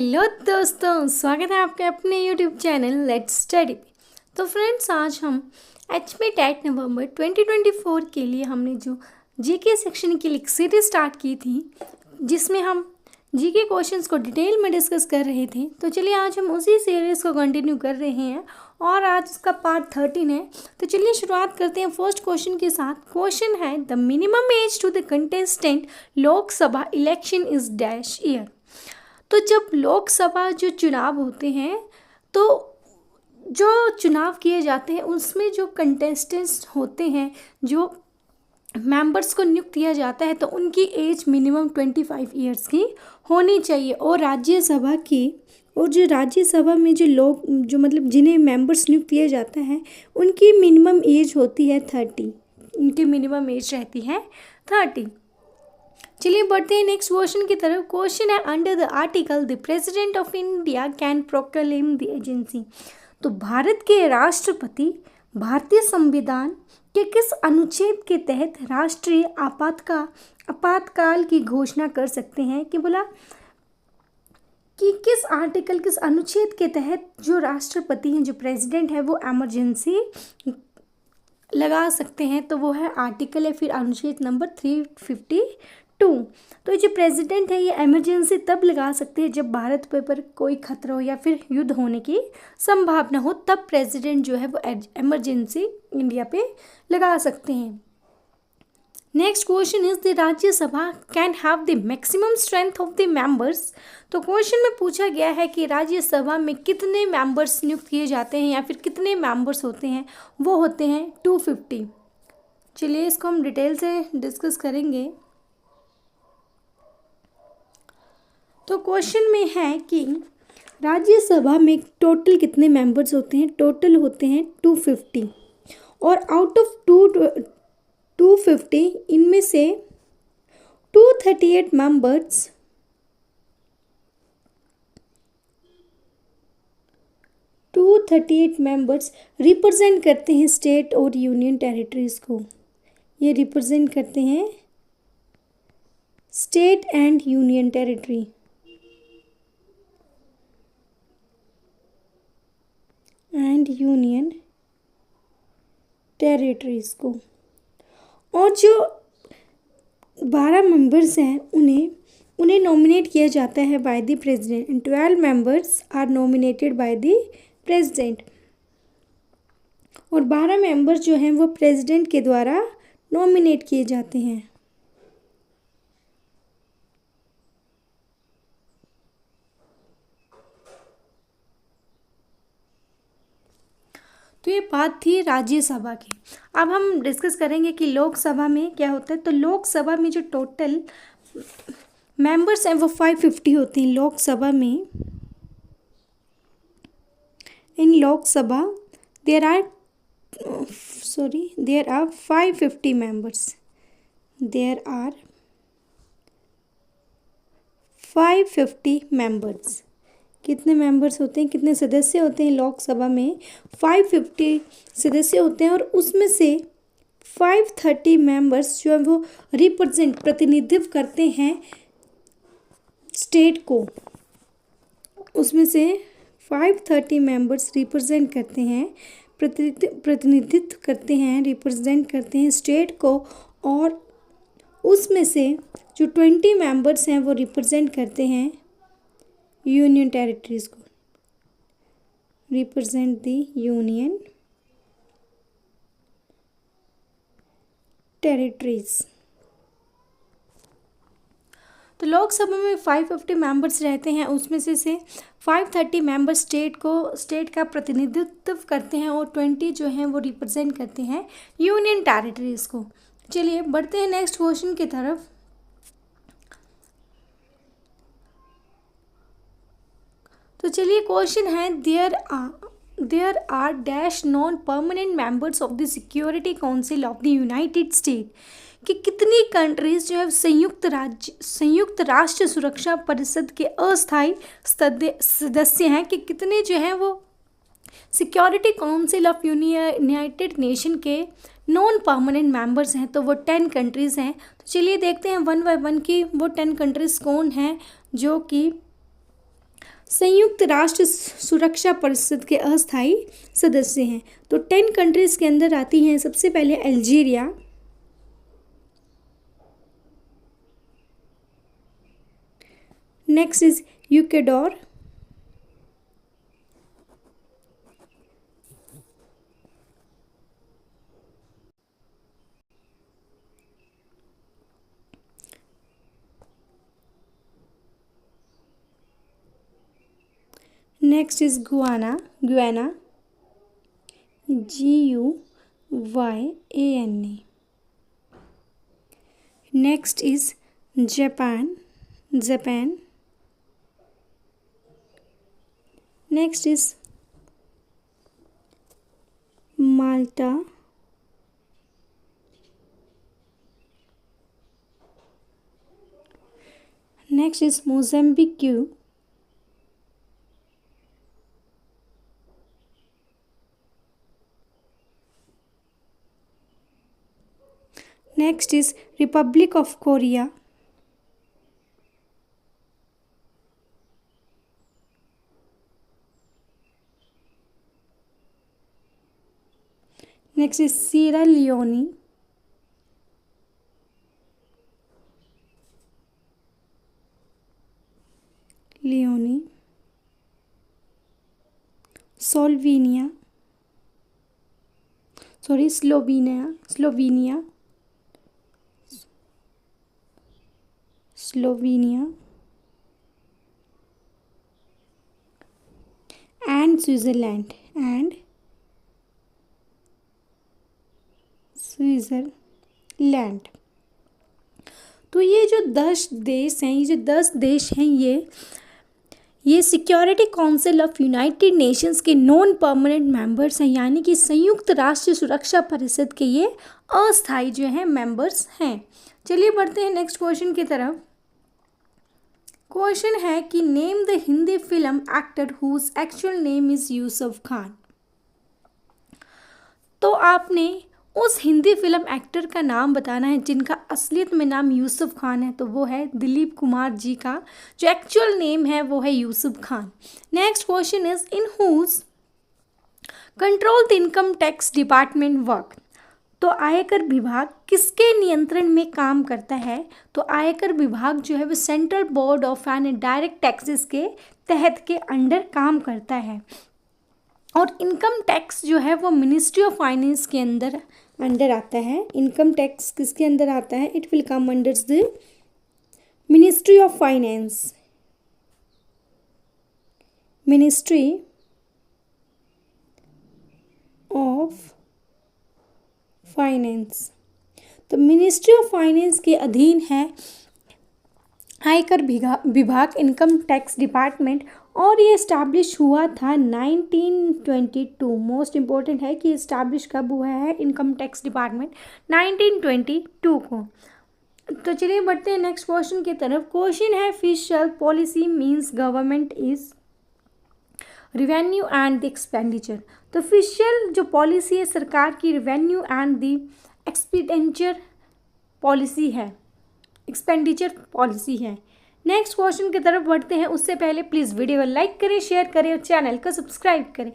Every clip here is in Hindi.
हेलो दोस्तों, स्वागत है आपके अपने यूट्यूब चैनल लेट्स स्टडी पे। तो फ्रेंड्स, आज हम एचपी टेट नवंबर 2024 के लिए हमने जो जीके सेक्शन की एक सीरीज स्टार्ट की थी, जिसमें हम जीके क्वेश्चंस को डिटेल में डिस्कस कर रहे थे। तो चलिए आज हम उसी सीरीज़ को कंटिन्यू कर रहे हैं और आज उसका पार्ट 13 है। तो चलिए शुरुआत करते हैं फर्स्ट क्वेश्चन के साथ। क्वेश्चन है, the minimum age to the contestant Lok Sabha election is dash year. तो जब लोकसभा जो चुनाव होते हैं, तो जो चुनाव किए जाते हैं उसमें जो कंटेस्टेंट्स होते हैं, जो मेंबर्स को नियुक्त किया जाता है, तो उनकी एज मिनिमम 25 ईयर्स की होनी चाहिए। और राज्यसभा में जो लोग मतलब जिन्हें मेंबर्स नियुक्त किया जाता है, उनकी मिनिमम एज होती है 30। उनकी मिनिमम एज रहती है 30। चलिए बढ़ते हैं नेक्स्ट क्वेश्चन की तरफ। क्वेश्चन है, under the article the president of India can proclaim the agency. तो भारत के राष्ट्रपति भारतीय संविधान के किस अनुच्छेद के तहत राष्ट्रीय आपातकाल की घोषणा कर सकते हैं? कि बोला कि किस अनुच्छेद के तहत जो राष्ट्रपति हैं, जो प्रेसिडेंट है, वो इमरजेंसी लगा सकते हैं। तो वो है आर्टिकल है फिर अनुच्छेद नंबर 352। तो ये जो प्रेसिडेंट है, ये इमरजेंसी तब लगा सकते हैं जब भारत पर कोई खतरा हो या फिर युद्ध होने की संभावना हो, तब प्रेसिडेंट जो है वो इमरजेंसी इंडिया पे लगा सकते हैं। Next question is, the Rajya Sabha can have the maximum strength of the members. तो क्वेश्चन में पूछा गया है कि राज्यसभा में कितने मेंबर्स नियुक्त किए जाते हैं या फिर कितने मेंबर्स होते हैं? वो होते हैं 250। चलिए इसको हम डिटेल से डिस्कस करेंगे। तो क्वेश्चन में है कि राज्यसभा में टोटल कितने मेंबर्स होते हैं? टोटल होते हैं 250। और आउट ऑफ 250 इनमें से 238 मेंबर्स रिप्रेजेंट करते हैं स्टेट और यूनियन टेरिटरीज को। ये रिप्रेजेंट करते हैं स्टेट एंड यूनियन टेरिटरीज को। और जो 12 मेंबर्स हैं, उन्हें नॉमिनेट किया जाता है by the president and 12 members are nominated by the president. और 12 मेंबर्स जो हैं वो प्रेसिडेंट के द्वारा नॉमिनेट किए जाते हैं। तो ये बात थी राज्यसभा की। अब हम डिस्कस करेंगे कि लोकसभा में क्या होता है। तो लोकसभा में जो टोटल मेंबर्स हैं वो 550 होते हैं। लोकसभा में in Lok Sabha there are 550 members. There are 550 members. कितने मेंबर्स होते हैं, कितने सदस्य होते हैं लोकसभा में? 550 सदस्य होते हैं। और उसमें से 530 मेंबर्स जो है वो प्रतिनिधित्व करते हैं स्टेट को। उसमें से 530 मेंबर्स रिप्रेजेंट करते हैं, प्रतिनिधित्व करते हैं, रिप्रेजेंट करते हैं स्टेट को। और उसमें से जो 20 मेंबर्स हैं वो रिप्रेजेंट करते हैं यूनियन टेरिटरीज को। Represent the union territories. तो लोकसभा में 550 मेंबर्स रहते हैं। उसमें से 530 मेंबर स्टेट का प्रतिनिधित्व करते हैं और 20 जो हैं वो रिप्रेजेंट करते हैं यूनियन टेरिटरीज को। चलिए बढ़ते हैं नेक्स्ट क्वेश्चन की तरफ। तो चलिए क्वेश्चन है, there are dash non permanent members of the security council of the united state. कि कितनी कंट्रीज जो है संयुक्त राष्ट्र सुरक्षा परिषद के अस्थायी सदस्य हैं? कि कितने जो हैं वो security council of United nation के नॉन परमानेंट मेंबर्स हैं? तो वो 10 कंट्रीज़ हैं। तो चलिए देखते हैं वन बाय वन की वो 10 कंट्रीज़ कौन हैं जो कि संयुक्त राष्ट्र सुरक्षा परिषद के अस्थायी सदस्य हैं। तो 10 कंट्रीज के अंदर आती हैं। सबसे पहले Algeria, next is Ecuador, next is Guyana, GUYANA, next is Japan, next is Malta, next is Mozambique, next is Republic of Korea, next is Sira Leone, Slovenia, and Switzerland, तो ये जो 10 देश हैं, ये security council of United Nations के नॉन परमानेंट मेंबर्स हैं, यानी कि संयुक्त राष्ट्र सुरक्षा परिषद के ये अस्थायी जो हैं मेंबर्स हैं। चलिए बढ़ते हैं नेक्स्ट क्वेश्चन की तरफ। क्वेश्चन है कि name the Hindi film actor whose actual name is Yusuf Khan. तो आपने उस हिंदी फिल्म एक्टर का नाम बताना है जिनका असलियत में नाम यूसुफ खान है। तो वो है दिलीप कुमार जी का जो एक्चुअल नेम है वो है Yusuf Khan. Next question is in whose control the income tax department work. तो आयकर विभाग किसके नियंत्रण में काम करता है? तो आयकर विभाग जो है वो central board of and direct taxes के तहत के अंडर काम करता है। और इनकम टैक्स जो है वो मिनिस्ट्री ऑफ फाइनेंस के अंडर आता है। इनकम टैक्स किसके अंदर आता है? It will come under the ministry of finance. Ministry of finance. तो मिनिस्ट्री ऑफ फाइनेंस के अधीन है आयकर विभाग, इनकम टैक्स डिपार्टमेंट, और ये इस्टेब्लिश हुआ था 1922। मोस्ट इम्पोर्टेंट है कि इस्टेब्लिश कब हुआ है इनकम टैक्स डिपार्टमेंट? 1922 को। तो चलिए बढ़ते हैं नेक्स्ट क्वेश्चन की तरफ। क्वेश्चन है fiscal policy means government is revenue and the expenditure. तो फिशल जो पॉलिसी है सरकार की revenue and the expenditure policy है, एक्सपेंडिचर पॉलिसी है। नेक्स्ट क्वेश्चन की तरफ बढ़ते हैं, उससे पहले प्लीज़ वीडियो को लाइक करें, शेयर करें और चैनल को सब्सक्राइब करें।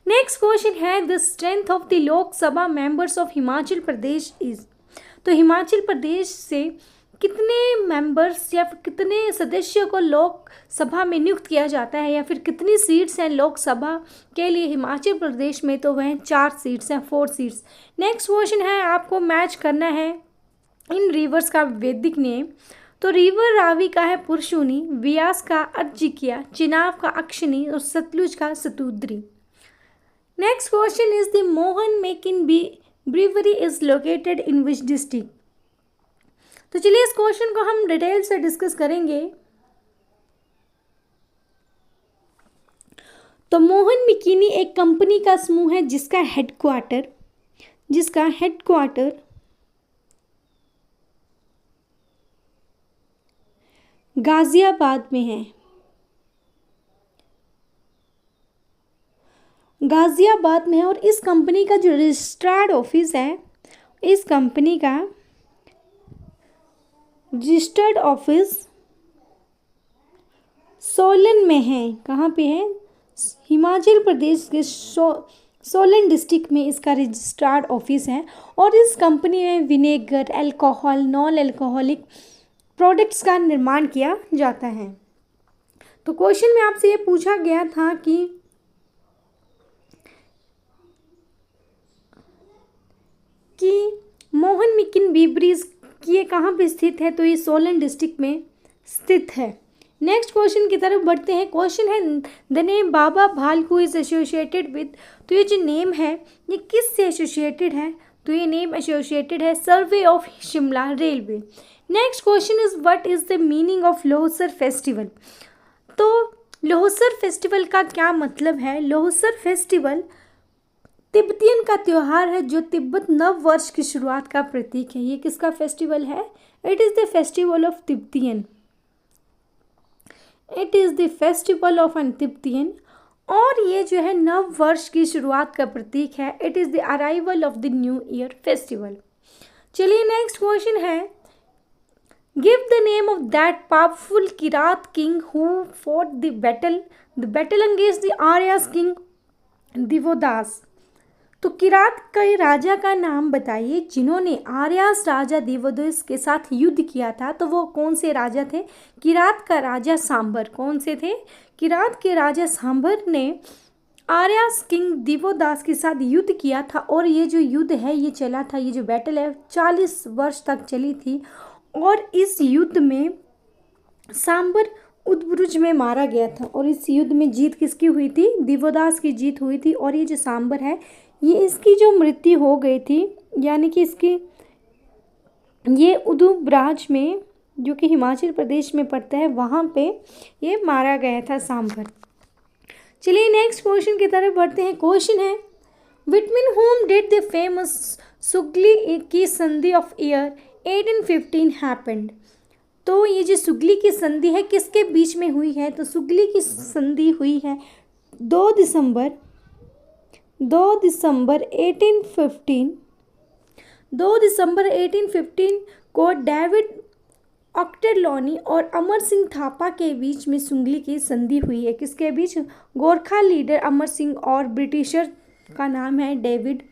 नेक्स्ट क्वेश्चन है the strength of the Lok Sabha members of Himachal Pradesh is. तो हिमाचल प्रदेश से कितने मेंबर्स या फिर कितने सदस्यों को लोकसभा में नियुक्त किया जाता है, या फिर कितनी सीट्स हैं लोकसभा के लिए हिमाचल प्रदेश में? तो वह 4 सीट्स हैं, 4 सीट्स। नेक्स्ट क्वेश्चन है, आपको मैच करना है इन रिवर्स का वैदिक नेम। तो रिवर रावी का है पुरुषूनी, व्यास का अर्जिकिया, चिनाब का अक्षनी और सतलुज का सतुद्री। Next question is the Mohan Meakin brewery is located in which district. तो चलिए इस क्वेश्चन को हम डिटेल से डिस्कस करेंगे। तो मोहन मिकिनी एक कंपनी का समूह है जिसका हेडक्वार्टर गाजियाबाद में है। और इस कंपनी का जो रजिस्ट्रार्ड ऑफिस है, इस कंपनी का रजिस्टर्ड ऑफिस सोलन में है। कहाँ पे है? हिमाचल प्रदेश के सोलन डिस्ट्रिक्ट में इसका रजिस्ट्रार्ड ऑफिस है। और इस कंपनी में vinegar, alcohol, non alcoholic products का निर्माण किया जाता है। तो क्वेश्चन में आपसे ये पूछा गया था कि मोहन मिकिन बीब्रिज ये कहाँ पे स्थित है? तो ये सोलन डिस्ट्रिक्ट में स्थित है। नेक्स्ट क्वेश्चन की तरफ बढ़ते हैं। क्वेश्चन है the name Baba Bhalku is associated with. तो ये जो नेम है ये किस से एसोसिएटेड है? तो ये नेम एसोसिएटेड है survey of Shimla railway. Next question is what is the meaning of Losar festival. तो लोहसर फेस्टिवल का क्या मतलब है? लोहसर फेस्टिवल तिब्बतियन का त्योहार है जो तिब्बत नव वर्ष की शुरुआत का प्रतीक है। ये किसका फेस्टिवल है? It is the festival of Tibetan. It is the festival of an Tibetan. और ये जो है नव वर्ष की शुरुआत का प्रतीक है। It is the arrival of the new year festival. चलिए नेक्स्ट क्वेश्चन है give the name of that powerful Kirat king who fought the battle against the Aryas king Divodas. तो किरात के राजा का नाम बताइए जिन्होंने आर्यास राजा दिवोदास के साथ युद्ध किया था। तो वो कौन से राजा थे? किरात का राजा सांबर। कौन से थे? किरात के राजा सांबर ने आर्यास किंग दिवोदास के साथ युद्ध किया था। और ये जो युद्ध है ये चला था, ये जो बैटल है 40 वर्ष तक चली थी। और इस युद्ध में सांबर उदब्रुज में मारा गया था। और इस युद्ध में जीत किसकी हुई थी? दिवोदास की जीत हुई थी। और ये जो सांबर है ये इसकी जो मृत्यु हो गई थी, यानी कि इसकी ये उदुब्राज में जो कि हिमाचल प्रदेश में पड़ता है वहाँ पे ये मारा गया था सांबर। चलिए नेक्स्ट क्वेश्चन की तरफ बढ़ते हैं। क्वेश्चन है between whom did the famous Sugauli की संधि ऑफ ईयर 1815 हैपेंड। तो ये जो सुगली की संधि है किसके बीच में हुई है? तो सुगली की संधि हुई है 2 दिसंबर 1815 को डेविड ऑक्टरलोनी और अमर सिंह थापा के बीच में सुगली की संधि हुई है। किसके बीच? गोरखा लीडर अमर सिंह और ब्रिटिशर का नाम है डेविड।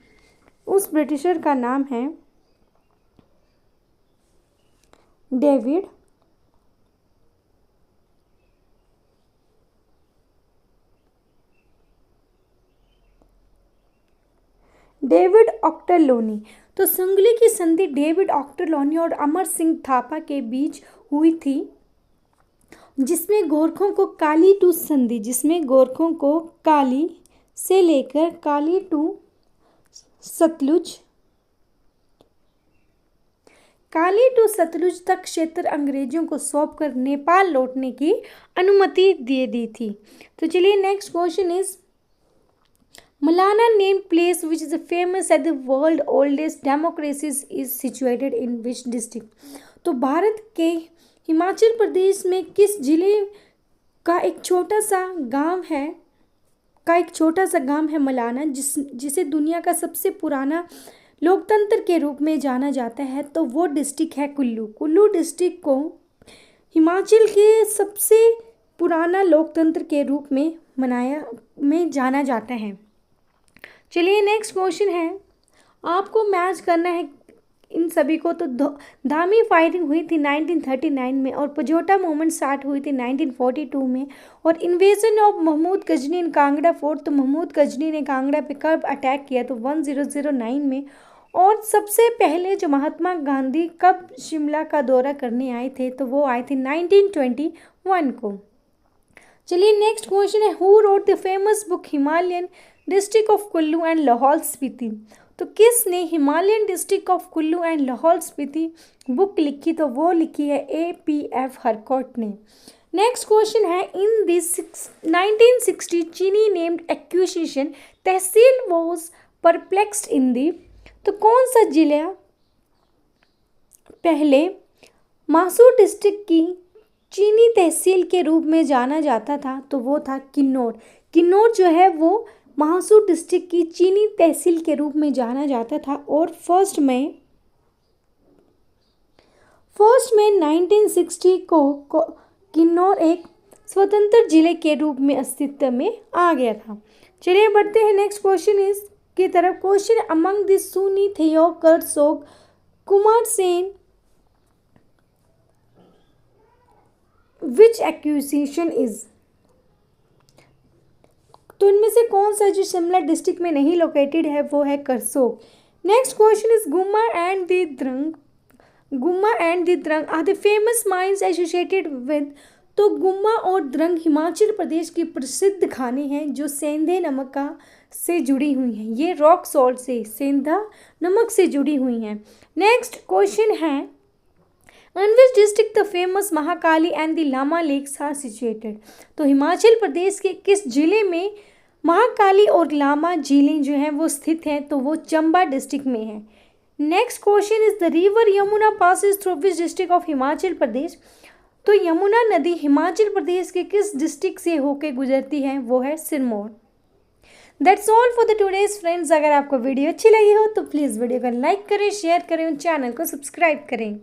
उस ब्रिटिशर का नाम है डेविड ऑक्टरलोनी। तो सुगली की संधि डेविड ऑक्टरलोनी और अमर सिंह थापा के बीच हुई थी जिसमें गोरखों को काली टू संधि, जिसमें गोरखों को काली से लेकर काली टू सतलुज तक क्षेत्र अंग्रेजों को सौंपकर नेपाल लौटने की अनुमति दे दी थी। तो चलिए next question is Malana named place which is famous at the world oldest democracies is situated in which district। तो भारत के हिमाचल प्रदेश में किस जिले का एक छोटा सा गांव है मलाना, जिसे दुनिया का सबसे पुराना लोकतंत्र के रूप में जाना जाता है। तो वो डिस्ट्रिक्ट है कुल्लू। कुल्लू डिस्ट्रिक्ट को हिमाचल के सबसे पुराना लोकतंत्र के रूप में जाना जाता है। चलिए नेक्स्ट क्वेश्चन है आपको मैच करना है इन सभी को। तो धामी फायरिंग हुई थी 1939 में और पजोटा मूवमेंट स्टार्ट हुई थी 1942 में। और invasion of Mahmud Ghazni in Kangra fort. तो महमूद गजनी ने कांगड़ा पे कब अटैक किया? तो 1009 में। और सबसे पहले जो महात्मा गांधी कब शिमला का दौरा करने आए थे? तो वो आए थे 1921 को। चलिए नेक्स्ट क्वेश्चन है who wrote the famous book Himalayan district of Kullu and Lahaul Spiti. तो किसने Himalayan district of Kullu and Lahaul Spiti book लिखी? तो वो लिखी है APF हरकोट ने। नेक्स्ट क्वेश्चन है in this 1960 Chini named acquisition tehsil was perplexed in the. तो कौन सा जिला पहले मासूर डिस्ट्रिक्ट की चीनी तहसील के रूप में जाना जाता था? तो वो था किन्नौर। किन्नौर जो है वो महासूर डिस्ट्रिक्ट की चीनी तहसील के रूप में जाना जाता था। और फर्स्ट में 1960 को किन्नौर एक स्वतंत्र जिले के रूप में अस्तित्व में आ गया था। चलिए बढ़ते हैं नेक्स्ट क्वेश्चन इस की तरफ। क्वेश्चन अमंग द सुनी थियोकर्सोक कुमार सेन विच एक्यूजिशन इज। तो इनमें से कौन सा जो शिमला डिस्ट्रिक्ट में नहीं लोकेटेड है वो है Karsog. Next question is Gumma and the Drang are the famous mines associated with. तो गुम्मा और द्रंग हिमाचल प्रदेश की प्रसिद्ध खाने हैं जो सेंधे नमक का से जुड़ी हुई हैं। ये रॉक सॉल्ट से सेंधा नमक से जुड़ी हुई हैं। नेक्स्ट क्वेश्चन है in which district the famous Mahakali and the Lama lakes are situated. तो हिमाचल प्रदेश के किस जिले में महाकाली और लामा झीलें जो हैं वो स्थित हैं। तो वो चंबा डिस्ट्रिक्ट में है। Next question is the river Yamuna passes through which district of Himachal Pradesh. तो यमुना नदी हिमाचल प्रदेश के किस डिस्ट्रिक्ट से होकर गुजरती है वो है Sirmaur. That's all for the today's friends. अगर आपको वीडियो अच्छी लगी हो तो प्लीज़ वीडियो को लाइक करें, शेयर करें और चैनल को सब्सक्राइब करें।